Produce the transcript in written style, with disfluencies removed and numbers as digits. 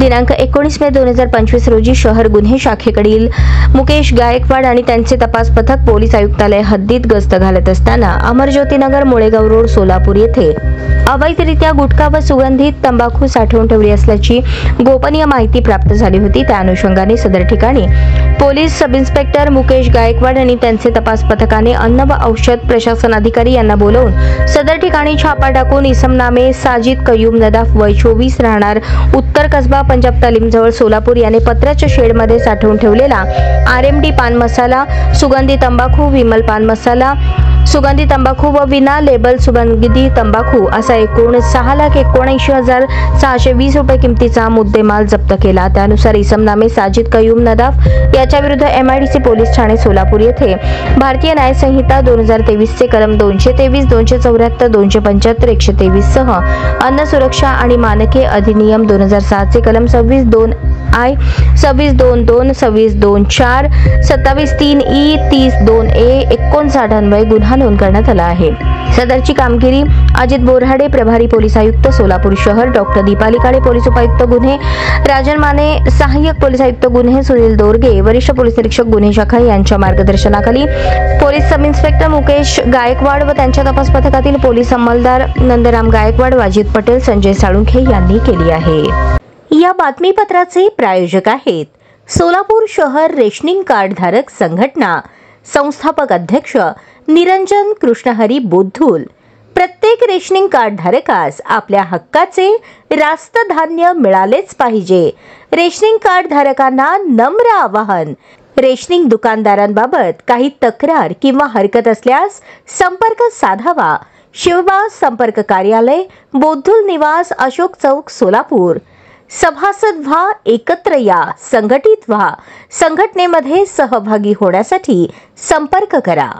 दिनांक 19 मे 2025 रोजी शहर गुन्हे शाखेकडील मुकेश गायकवाड आणि त्यांचे तपास पथक पोलीस आयुक्तालय हद्दीत गस्त घालत असताना अमरज्योतिनगर मुळेगाव रोड सोलापूर येथे अवैधरित्या गुटखा व सुगंधित तंबाखू साठवून ठेवली असल्याची गोपनीय माहिती प्राप्त झाली होती। त्या अनुषंगाने सदर ठिकाणी police sub inspector Mukesh Gaikwad आणि त्यांचे तपास पथकाने अन्न व औषध प्रशासन अधिकारी यांना बोलवून सदर ठिकाणी छापा टाकून इसमनामे साजिद कयूम नदाफ वय 24 राहणार उत्तर कसबा पंजाब तालीम जवळ सोलापूर याने पत्र्याच्या शेडमध्ये साठवून ठेवलेला RMD पान मसाला, सुगंधी तंबाखू, विमल पान मसाला, सुगंधी तंबाखू व विना लेबल सुगंधी तंबाखू असा एकूण 6,79,620 रुपये किमतीचा मुद्देमाल जप्त केला। त्यानुसार इसमनामे साजिद कयूम नदाफ याच्या विरुद्ध MIDC पोलीस ठाणे सोलापूर येथे भारतीय न्याय संहिता 2023 चे कलम 223, 274, 275, 123 सह अन्न सुरक्षा आणि मानके अधिनियम 2007 चे कलम 26(2)I, 26(2)(2), 26(2)(4), 27(3)E, 30(2)A, 59 अन्वये गुन्हा नोंद करण्यात आला आहे। सदरची कामगिरी अजित बोराडे, प्रभारी पोलीस आयुक्त सोलापूर शहर, डॉक्टर दीपाली काळे, पोलीस उपायुक्त गुन्हे राजन माने, सहाय्यक पोलीस आयुक्त गुन्हे सुनील दोरगे, वरिष्ठ पोलीस निरीक्षक गुन्हे शाखा यांच्या मार्गदर्शनाखाली police sub inspector Mukesh Gaikwad व त्यांच्या तपास पथकातील पोलीस अंमलदार नंदराम गायकवाड, वाजिद पटेल, संजय साळुंखे यांनी केली आहे। या बातमीपत्राचे प्रायोजक आहेत सोलापूर शहर रेशनिंग कार्ड धारक संघटना, संस्थापक अध्यक्ष निरंजन कृष्णहरी बुद्धुल। प्रत्येक रेशनिंग कार्ड धारकास आपल्या हक्काचे रास्त धान्य मिळालेच पाहिजे। रेशनिंग कार्ड धारकांना नम्र आवाहन, रेशनिंग दुकानदारांबाबत काही तक्रार किंवा हरकत असल्यास संपर्क साधावा। शिवबाज संपर्क कार्यालय, बुद्धुल निवास, अशोक चौक, सोलापूर। सभासद व्हा, एकत्र या, संघटित व्हा। संघटनेमध्ये सहभागी होण्यासाठी संपर्क करा।